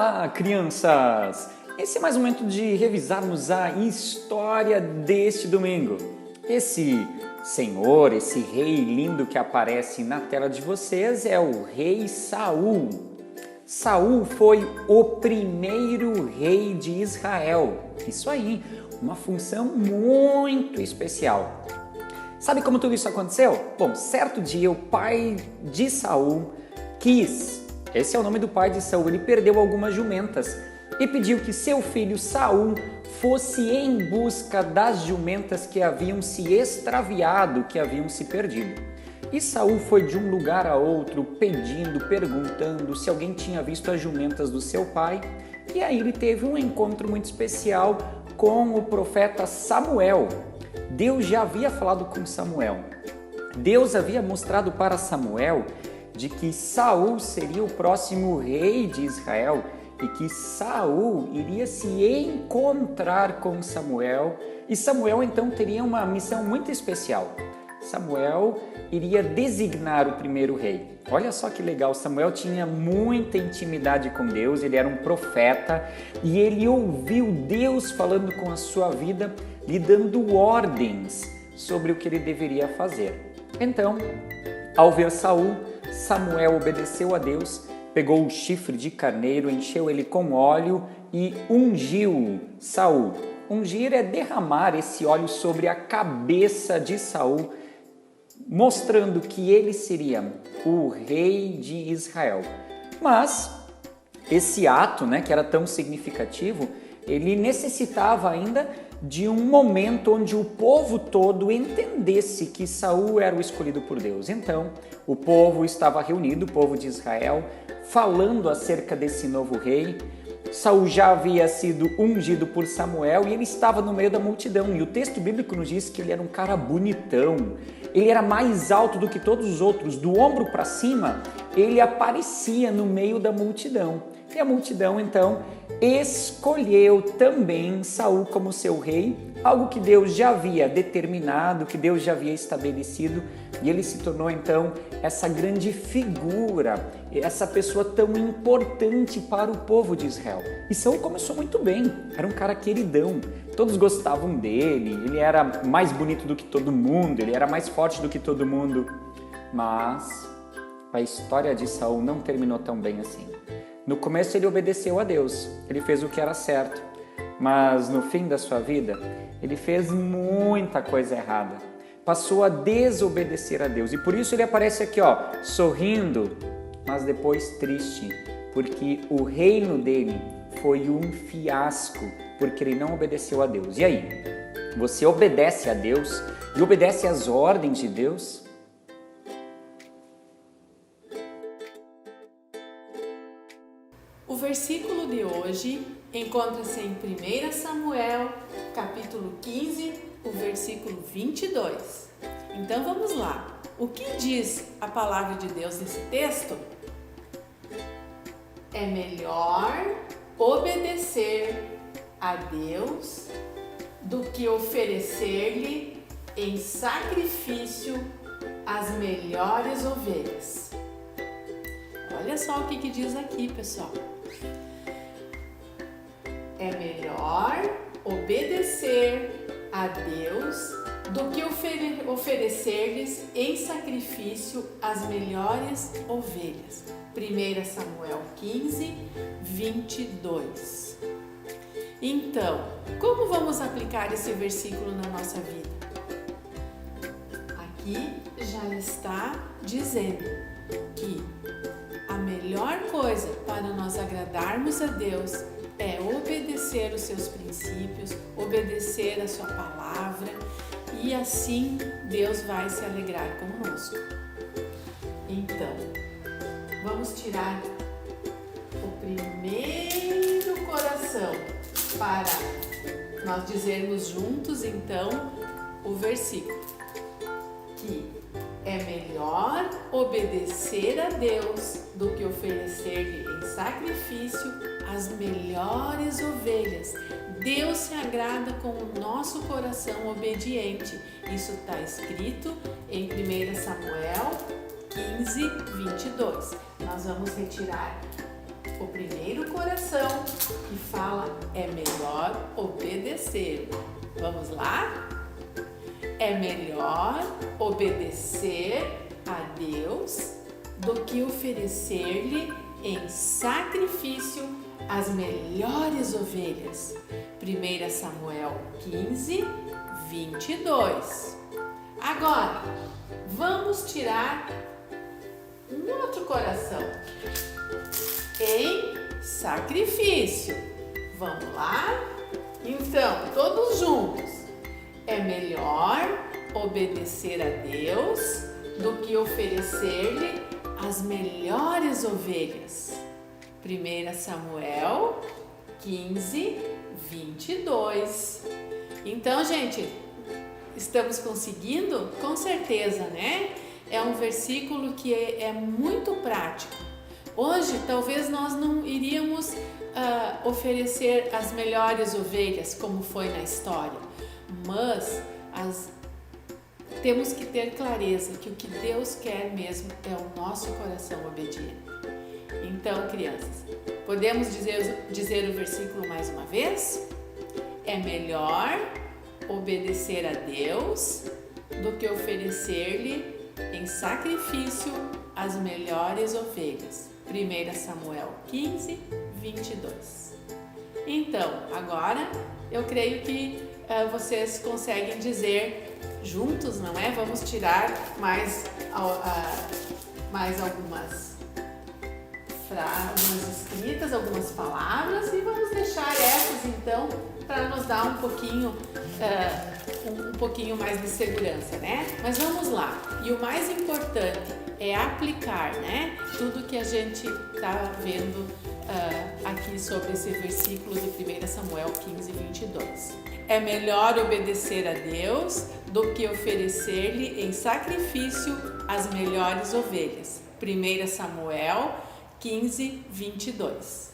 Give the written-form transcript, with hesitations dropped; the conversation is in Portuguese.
Olá, crianças! Esse é mais um momento de revisarmos a história deste domingo. Esse senhor, esse rei lindo que aparece na tela de vocês é o rei Saul. Saul foi o primeiro rei de Israel. Isso aí, uma função muito especial. Sabe como tudo isso aconteceu? Bom, certo dia o pai de Saul esse é o nome do pai de Saul, ele perdeu algumas jumentas e pediu que seu filho Saul fosse em busca das jumentas que haviam se extraviado, que haviam se perdido. E Saul foi de um lugar a outro pedindo, perguntando se alguém tinha visto as jumentas do seu pai. E aí ele teve um encontro muito especial com o profeta Samuel. Deus já havia falado com Samuel. Deus havia mostrado para Samuel de que Saul seria o próximo rei de Israel e que Saul iria se encontrar com Samuel e Samuel então teria uma missão muito especial. Samuel iria designar o primeiro rei. Olha só que legal, Samuel tinha muita intimidade com Deus, ele era um profeta e ele ouviu Deus falando com a sua vida, lhe dando ordens sobre o que ele deveria fazer. Então, ao ver Saul, Samuel obedeceu a Deus, pegou o chifre de carneiro, encheu ele com óleo e ungiu Saul. Ungir é derramar esse óleo sobre a cabeça de Saul, mostrando que ele seria o rei de Israel. Mas esse ato, que era tão significativo, ele necessitava ainda de um momento onde o povo todo entendesse que Saul era o escolhido por Deus. Então, o povo estava reunido, o povo de Israel, falando acerca desse novo rei. Saul já havia sido ungido por Samuel e ele estava no meio da multidão. E o texto bíblico nos diz que ele era um cara bonitão. Ele era mais alto do que todos os outros. Do ombro para cima, ele aparecia no meio da multidão. E a multidão, então, escolheu também Saul como seu rei, algo que Deus já havia determinado, que Deus já havia estabelecido, e ele se tornou, então, essa grande figura, essa pessoa tão importante para o povo de Israel. E Saul começou muito bem, era um cara queridão, todos gostavam dele, ele era mais bonito do que todo mundo, ele era mais forte do que todo mundo, mas a história de Saul não terminou tão bem assim. No começo ele obedeceu a Deus, ele fez o que era certo, mas no fim da sua vida ele fez muita coisa errada, passou a desobedecer a Deus e por isso ele aparece aqui, sorrindo, mas depois triste, porque o reino dele foi um fiasco, porque ele não obedeceu a Deus. E aí, você obedece a Deus e obedece às ordens de Deus? O versículo de hoje encontra-se em 1 Samuel, capítulo 15, o versículo 22. Então vamos lá. O que diz a palavra de Deus nesse texto? É melhor obedecer a Deus do que oferecer-lhe em sacrifício as melhores ovelhas. Olha só o que diz aqui, pessoal. É melhor obedecer a Deus do que oferecer-lhes em sacrifício as melhores ovelhas. 1 Samuel 15, 22. Então, como vamos aplicar esse versículo na nossa vida? Aqui já está dizendo que a melhor coisa para nós agradarmos a Deus é obedecer os seus princípios, obedecer a sua palavra e assim Deus vai se alegrar conosco. Então, vamos tirar o primeiro coração para nós dizermos juntos então o versículo, que é melhor obedecer a Deus do que oferecer-lhe em sacrifício as melhores ovelhas. Deus se agrada com o nosso coração obediente. Isso está escrito em 1 Samuel 15, 22. Nós vamos retirar o primeiro coração que fala é melhor obedecer. Vamos lá? É melhor obedecer a Deus do que oferecer-lhe em sacrifício as melhores ovelhas. 1 Samuel 15, 22. Agora, vamos tirar um outro coração. Em sacrifício. Vamos lá? Então, todos juntos. É melhor obedecer a Deus do que oferecer-lhe as melhores ovelhas. 1 Samuel 15, 22. Então, gente, estamos conseguindo? Com certeza, né? É um versículo que é muito prático. Hoje, talvez nós não iríamos oferecer as melhores ovelhas, como foi na história, mas temos que ter clareza que o que Deus quer mesmo é o nosso coração obediente. Então, crianças, podemos dizer o versículo mais uma vez? É melhor obedecer a Deus do que oferecer-lhe em sacrifício as melhores ovelhas. 1 Samuel 15, 22. Então, agora eu creio que vocês conseguem dizer juntos, não é? Vamos tirar mais algumas escritas, algumas palavras, e vamos deixar essas então para nos dar um pouquinho mais de segurança, né? Mas vamos lá. E o mais importante é aplicar, né? Tudo que a gente está vendo aqui sobre esse versículo de 1 Samuel 15, 22. É melhor obedecer a Deus do que oferecer-lhe em sacrifício as melhores ovelhas. 1 Samuel 15, 22.